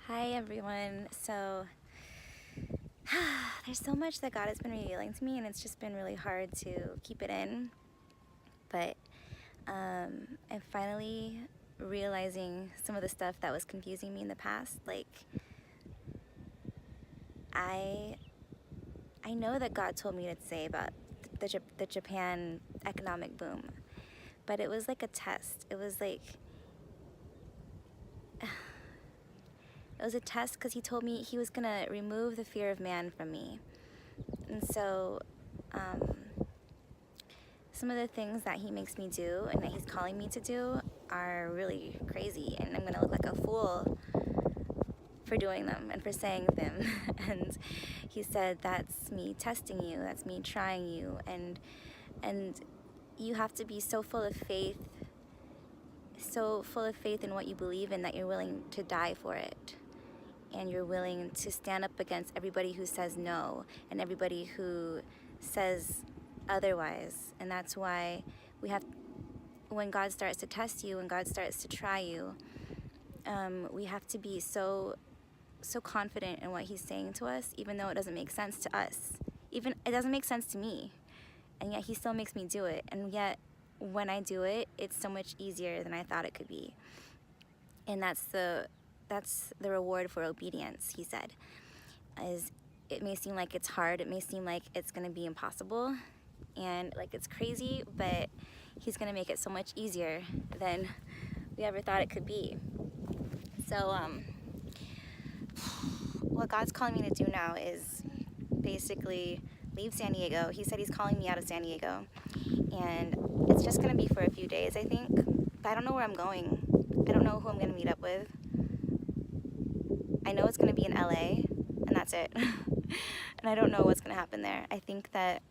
Hi everyone. So there's so much that God has been revealing to me, and it's just been really hard to keep it in. But I'm finally realizing some of the stuff that was confusing me in the past. Like I know that God told me to say about the Japan economic boom, but it was like a test. It was a test because he told me he was gonna remove the fear of man from me. And so some of the things that he makes me do and that he's calling me to do are really crazy, and I'm gonna look like a fool for doing them and for saying them. And he said, that's me testing you, that's me trying you, and you have to be so full of faith in what you believe in that you're willing to die for it, and you're willing to stand up against everybody who says no and everybody who says otherwise. And that's why when God starts to test you, when God starts to try you, we have to be so confident in what he's saying to us, even though it doesn't make sense to us. Even it doesn't make sense to me, and yet he still makes me do it. And yet when I do it, it's so much easier than I thought it could be. And that's the reward for obedience, he said. Is it may seem like it's hard, it may seem like it's gonna be impossible, and like it's crazy, but he's gonna make it so much easier than we ever thought it could be. So what God's calling me to do now is basically leave San Diego. He said he's calling me out of San Diego, and it's just gonna be for a few days, I think. But I don't know where I'm going. I don't know who I'm gonna meet up with. I know it's gonna be in LA, and that's it. And I don't know what's gonna happen there. I think that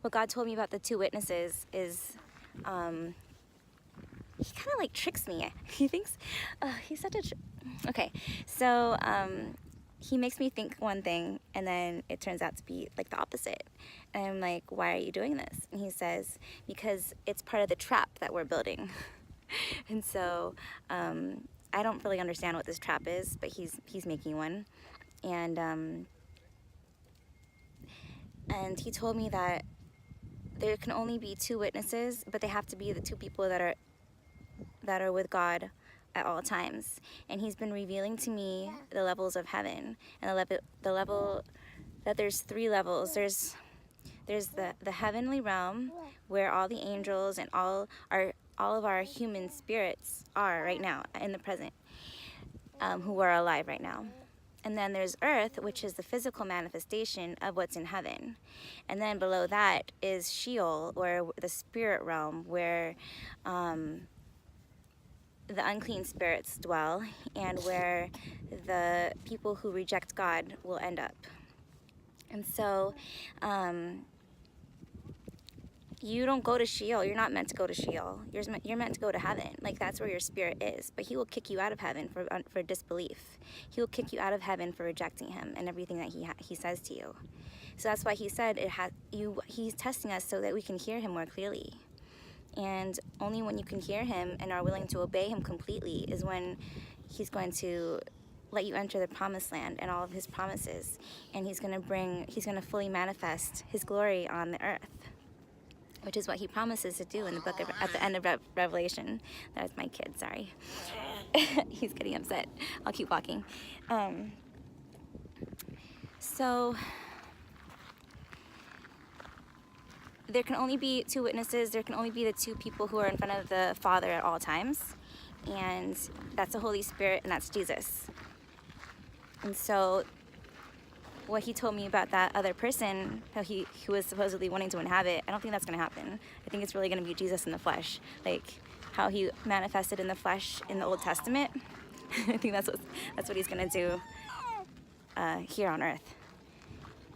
what God told me about the two witnesses is he kind of like tricks me. He thinks he's such a okay, so he makes me think one thing, and then it turns out to be like the opposite. And I'm like, why are you doing this? And he says, because it's part of the trap that we're building. And so I don't really understand what this trap is, but he's making one. And he told me that there can only be two witnesses, but they have to be the two people that are with God at all times. And he's been revealing to me the levels of heaven, and the level that there's three levels. There's the heavenly realm, where all the angels and all of our human spirits are right now in the present, who are alive right now. And then there's earth, which is the physical manifestation of what's in heaven. And then below that is Sheol, or the spirit realm, where the unclean spirits dwell, and where the people who reject God will end up. And so you don't go to Sheol. You're not meant to go to Sheol. You're meant to go to heaven. Like, that's where your spirit is. But he will kick you out of heaven for disbelief. He will kick you out of heaven for rejecting him and everything that he says to you. So that's why he said he's testing us so that we can hear him more clearly. And only when you can hear him and are willing to obey him completely is when he's going to let you enter the promised land and all of his promises. And he's going to fully manifest his glory on the earth, which is what he promises to do in the book at the end of Revelation. That was my kid, sorry. He's getting upset. I'll keep walking. So there can only be two witnesses. There can only be the two people who are in front of the Father at all times. And that's the Holy Spirit, and that's Jesus. And so what he told me about that other person, who was supposedly wanting to inhabit, I don't think that's going to happen. I think it's really going to be Jesus in the flesh, like how he manifested in the flesh in the Old Testament. I think that's what he's going to do here on earth.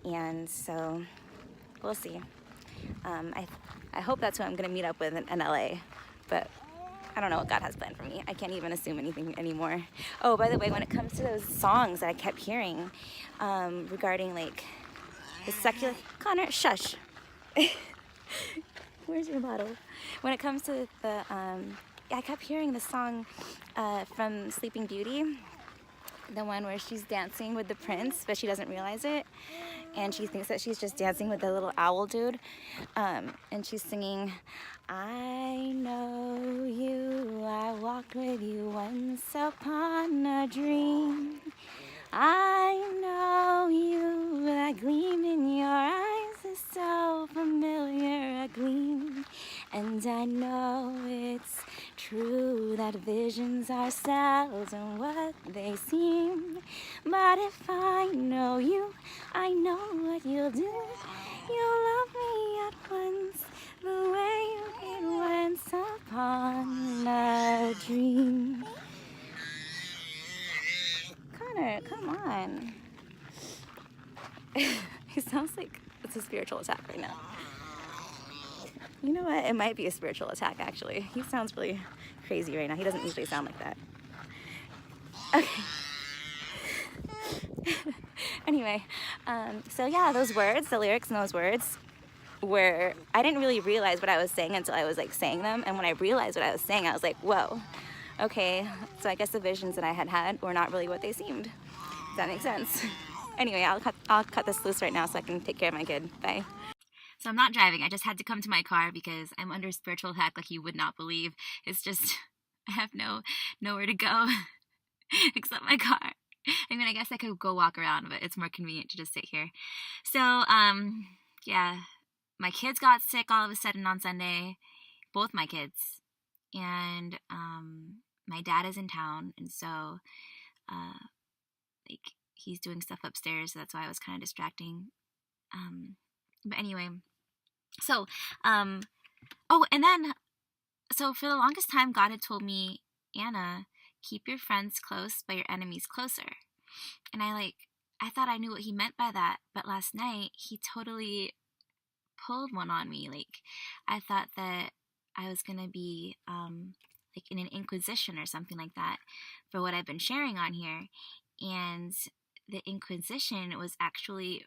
And so we'll see. I hope that's who I'm going to meet up with in LA, but I don't know what God has planned for me. I can't even assume anything anymore. Oh, by the way, when it comes to those songs that I kept hearing regarding like the secular... Connor, shush. Where's your bottle? When it comes to the I kept hearing the song from Sleeping Beauty, the one where she's dancing with the prince, but she doesn't realize it. And she thinks that she's just dancing with the little owl dude. And she's singing, I know you, I walked with you once upon a dream. I know you, that gleam in your eyes is so familiar, a gleam. And I know it's true that visions are seldom what they seem. But if I know you, I know what you'll do. You'll love me at once, the way you did once upon a dream. Connor, come on. He sounds like it's a spiritual attack right now. You know what? It might be a spiritual attack, actually. He sounds really crazy right now. He doesn't usually sound like that. Okay. Anyway, so yeah, those words, the lyrics in those words were, I didn't really realize what I was saying until I was like saying them. And when I realized what I was saying, I was like, whoa, okay. So I guess the visions that I had were not really what they seemed. Does that make sense? Anyway, I'll cut this loose right now so I can take care of my kid. Bye. So I'm not driving. I just had to come to my car because I'm under spiritual attack like you would not believe. It's just, I have nowhere to go except my car. I mean, I guess I could go walk around, but it's more convenient to just sit here. So, yeah, my kids got sick all of a sudden on Sunday, both my kids, and my dad is in town, and so, like, he's doing stuff upstairs, so that's why I was kind of distracting. But anyway, so, oh, and then, so for the longest time, God had told me, Anna, keep your friends close, but your enemies closer. And I thought I knew what he meant by that, but last night, he totally pulled one on me. Like, I thought that I was going to be, like, in an inquisition or something like that for what I've been sharing on here. And the inquisition was actually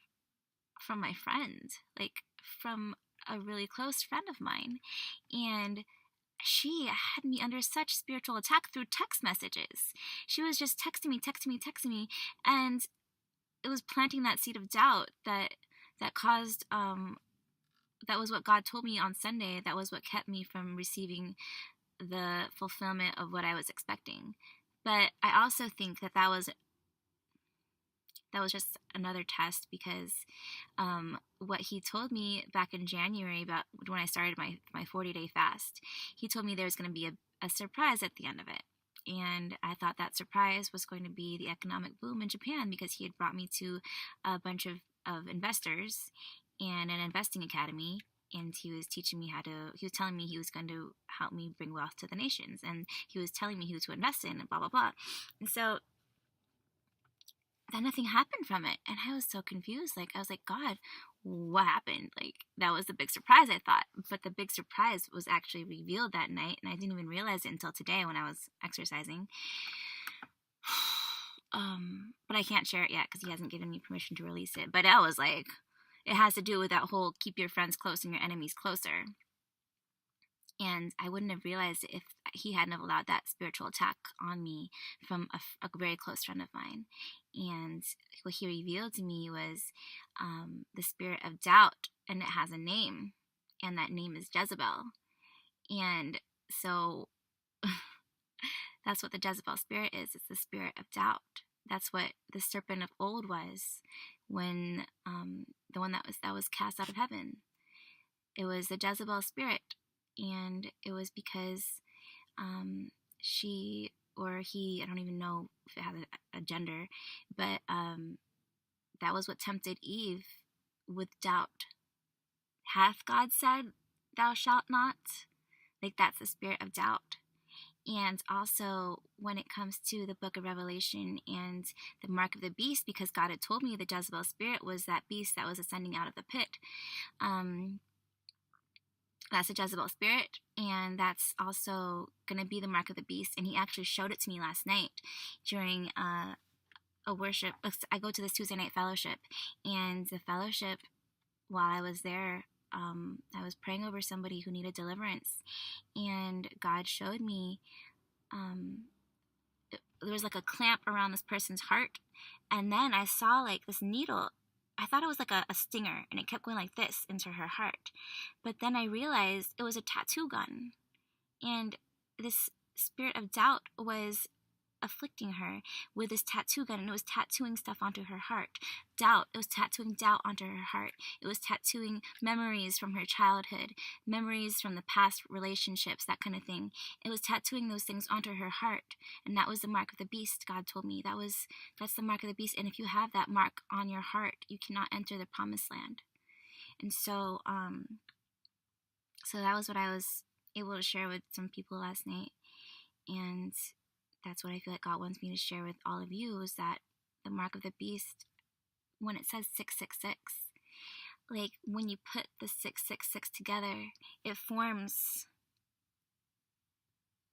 from my friend, like, from a really close friend of mine. And she had me under such spiritual attack through text messages. She was just texting me, and it was planting that seed of doubt that caused, that was what God told me on Sunday. That was what kept me from receiving the fulfillment of what I was expecting. But I also think that was just another test, because what he told me back in January about when I started my 40-day fast, he told me there was going to be a surprise at the end of it. And I thought that surprise was going to be the economic boom in Japan, because he had brought me to a bunch of investors and an investing academy. And he was teaching me he was telling me he was going to help me bring wealth to the nations. And he was telling me who to invest in and blah, blah, blah. And so then nothing happened from it. And I was so confused. Like, I was like, God, what happened? Like, that was the big surprise, I thought. But the big surprise was actually revealed that night. And I didn't even realize it until today when I was exercising. But I can't share it yet because he hasn't given me permission to release it. But I was like, it has to do with that whole keep your friends close and your enemies closer. And I wouldn't have realized it if he hadn't have allowed that spiritual attack on me from a very close friend of mine. And what he revealed to me was the spirit of doubt, and it has a name, and that name is Jezebel. And so that's what the Jezebel spirit is. It's the spirit of doubt. That's what the serpent of old was, when the one that was cast out of heaven. It was the Jezebel spirit. And it was because she or he, I don't even know if it has a gender, but that was what tempted Eve with doubt. Hath God said, thou shalt not? Like, that's the spirit of doubt. And also, when it comes to the book of Revelation and the mark of the beast, because God had told me the Jezebel spirit was that beast that was ascending out of the pit. That's a Jezebel spirit, and that's also going to be the mark of the beast. And he actually showed it to me last night during a worship. I go to this Tuesday night fellowship, and the fellowship, while I was there, I was praying over somebody who needed deliverance, and God showed me there was like a clamp around this person's heart, and then I saw like this needle. I thought it was like a stinger, and it kept going like this into her heart. But then I realized it was a tattoo gun, and this spirit of doubt was afflicting her with this tattoo gun, and it was tattooing stuff onto her heart. Doubt, it was tattooing doubt onto her heart. It was tattooing memories from her childhood, memories from the past relationships, that kind of thing. It was tattooing those things onto her heart, and that was the mark of the beast. God told me that's the mark of the beast, and if you have that mark on your heart, you cannot enter the promised land. And so that was what I was able to share with some people last night, and that's what I feel like God wants me to share with all of you, is that the mark of the beast, when it says 666, like when you put the 666 together, it forms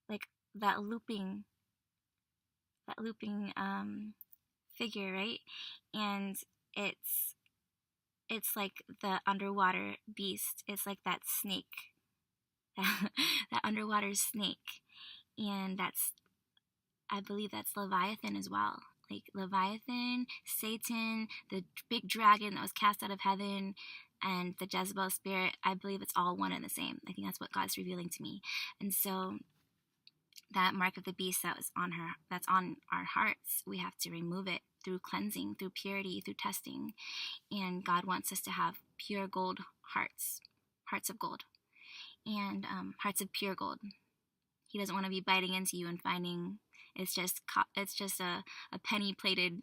like that looping figure, right? And it's like the underwater beast. It's like that snake, that underwater snake, and I believe that's Leviathan as well. Like Leviathan, Satan, the big dragon that was cast out of heaven, and the Jezebel spirit. I believe it's all one and the same. I think that's what God's revealing to me. And so that mark of the beast that's on our hearts, we have to remove it through cleansing, through purity, through testing. And God wants us to have pure gold hearts of gold, and hearts of pure gold. He doesn't want to be biting into you and finding it's just a penny plated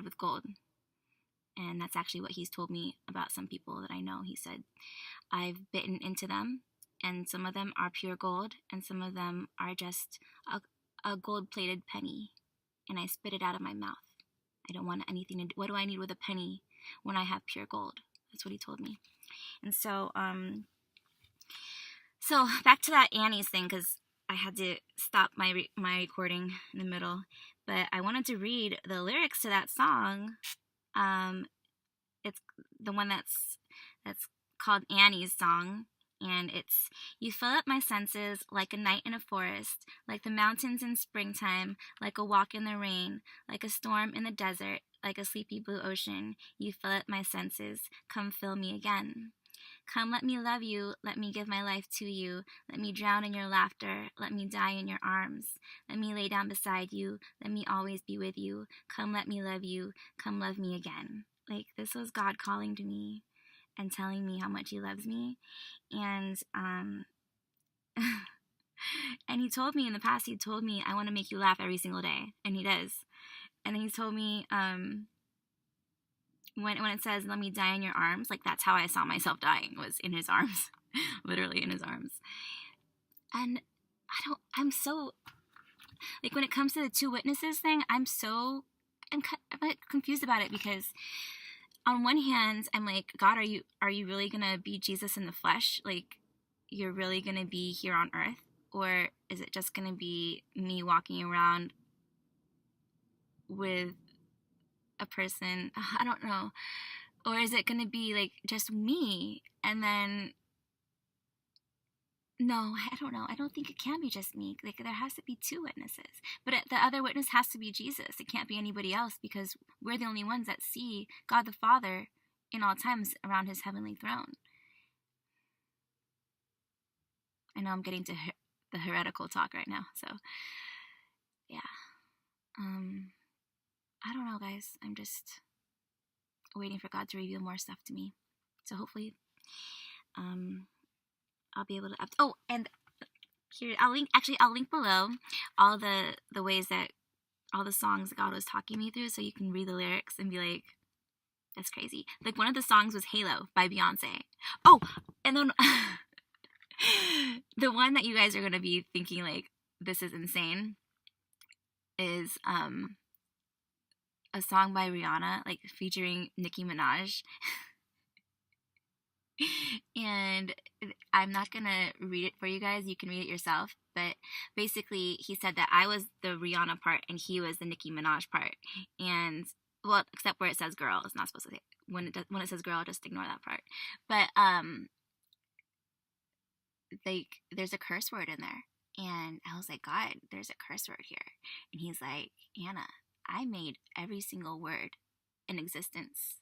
with gold. And that's actually what he's told me about some people that I know. He said, I've bitten into them, and some of them are pure gold, and some of them are just a gold-plated penny, and I spit it out of my mouth. I don't want anything to do. What do I need with a penny when I have pure gold? That's what he told me. And so back to that Annie's thing, because I had to stop my recording in the middle, but I wanted to read the lyrics to that song. It's the one that's called Annie's song, and it's, you fill up my senses like a night in a forest, like the mountains in springtime, like a walk in the rain, like a storm in the desert, like a sleepy blue ocean. You fill up my senses, come fill me again. Come, let me love you, let me give my life to you, let me drown in your laughter, let me die in your arms, let me lay down beside you, let me always be with you, come let me love you, come love me again. Like, this was God calling to me and telling me how much he loves me, and and he told me in the past, I want to make you laugh every single day, and he does. And he told me, when it says, let me die in your arms, like that's how I saw myself dying, was in his arms, literally in his arms. And I'm so, like, when it comes to the two witnesses thing, I'm confused about it, because on one hand, I'm like, God, are you really going to be Jesus in the flesh? Like, you're really going to be here on earth? Or is it just going to be me walking around with a person? I don't know. Or is it going to be like just me? And then, no, I don't know. I don't think it can be just me. Like, there has to be two witnesses. But the other witness has to be Jesus. It can't be anybody else, because we're the only ones that see God the Father in all times around his heavenly throne. I know I'm getting to the heretical talk right now, so yeah. I don't know, guys. I'm just waiting for God to reveal more stuff to me. So hopefully, I'll be able to. And here I'll link below all the ways that all the songs that God was talking me through, so you can read the lyrics and be like, that's crazy. Like, one of the songs was Halo by Beyonce. Oh, and then the one that you guys are gonna be thinking like, this is insane, is a song by Rihanna, like featuring Nikki Minaj. And I'm not gonna read it for you guys, you can read it yourself, but basically he said that I was the Rihanna part and he was the Nicki Minaj part, and well, except where it says girl, it's not supposed to say, when it says girl, just ignore that part. But there's a curse word in there, and I was like, God, there's a curse word here. And he's like, Anna, I made every single word in existence.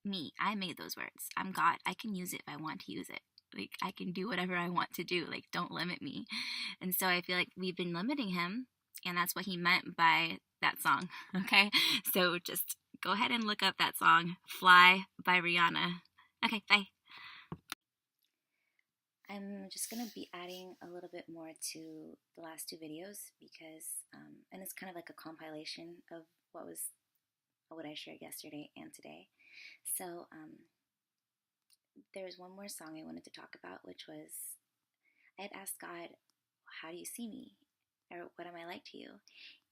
Me, I made those words. I'm God. I can use it if I want to use it. Like, I can do whatever I want to do. Like, don't limit me. And so I feel like we've been limiting him, and that's what he meant by that song. Okay, so just go ahead and look up that song, Fly by Rihanna. Okay, bye. I'm just going to be adding a little bit more to the last two videos because, and it's kind of like a compilation of what I shared yesterday and today. So there's one more song I wanted to talk about, which was, I had asked God, how do you see me? Or what am I like to you?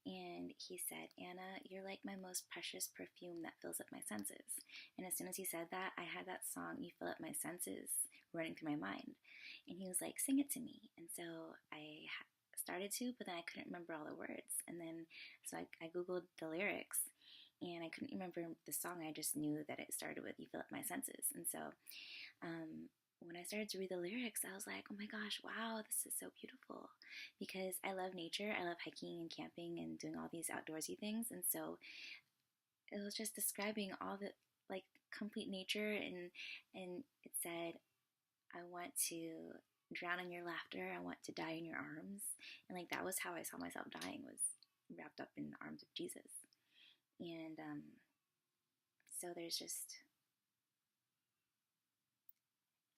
And he said, Anna, you're like my most precious perfume that fills up my senses. And as soon as he said that, I had that song, You Fill Up My Senses, running through my mind. And he was like, sing it to me. And so I started to, but then I couldn't remember all the words. And then, so I Googled the lyrics, and I couldn't remember the song. I just knew that it started with You Fill Up My Senses. And so when I started to read the lyrics, I was like, oh my gosh, wow, this is so beautiful. Because I love nature. I love hiking and camping and doing all these outdoorsy things. And so it was just describing all the, like, complete nature. And it said, I want to drown in your laughter. I want to die in your arms. And like, that was how I saw myself dying, was wrapped up in the arms of Jesus. And so there's just,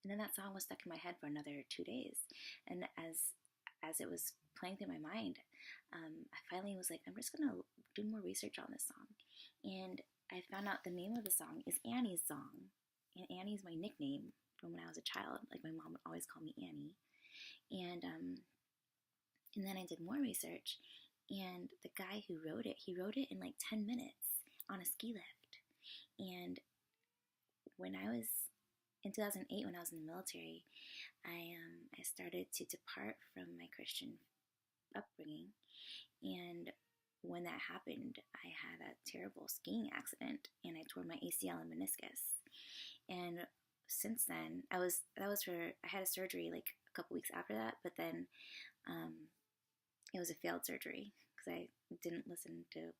and then that song was stuck in my head for another 2 days. And as it was playing through my mind, I finally was like, I'm just going to do more research on this song. And I found out the name of the song is Annie's song. And Annie's my nickname from when I was a child. Like, my mom would always call me Annie. And then I did more research. And the guy who wrote it, he wrote it in like 10 minutes on a ski lift. And when I was in 2008, when I was in the military, I started to depart from my Christian upbringing. And when that happened, I had a terrible skiing accident, and I tore my ACL and meniscus. And since then, I had a surgery like a couple weeks after that, but then it was a failed surgery because I didn't listen to,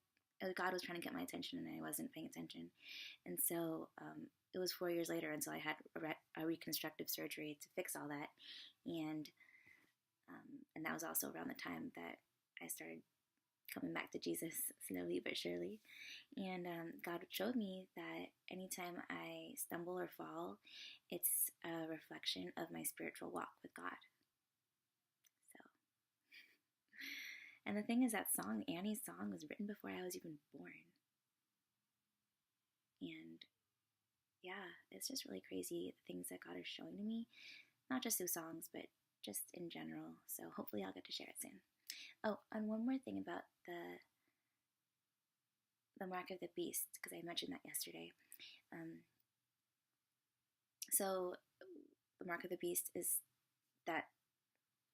God was trying to get my attention and I wasn't paying attention. And so it was 4 years later until I had a reconstructive surgery to fix all that. And that was also around the time that I started coming back to Jesus slowly but surely. And God showed me that anytime I stumble or fall, it's a reflection of my spiritual walk with God. So, and the thing is, that song, Annie's song, was written before I was even born. And yeah, it's just really crazy the things that God is showing to me, not just through songs, but just in general. So hopefully I'll get to share it soon. Oh, and one more thing about the mark of the beast, because I mentioned that yesterday. So the mark of the beast is that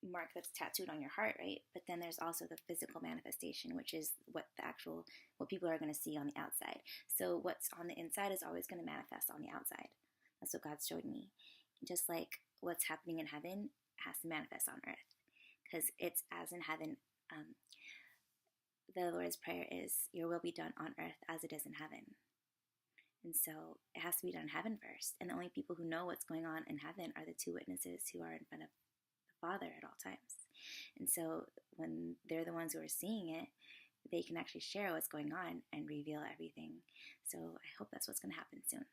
mark that's tattooed on your heart, right? But then there's also the physical manifestation, which is what people are going to see on the outside. So what's on the inside is always going to manifest on the outside. That's what God showed me. Just like what's happening in heaven has to manifest on earth, because it's as in heaven. The Lord's Prayer is, your will be done on earth as it is in heaven. And so it has to be done in heaven first. And the only people who know what's going on in heaven are the two witnesses who are in front of the Father at all times. And so when they're the ones who are seeing it, they can actually share what's going on and reveal everything. So I hope that's what's going to happen soon.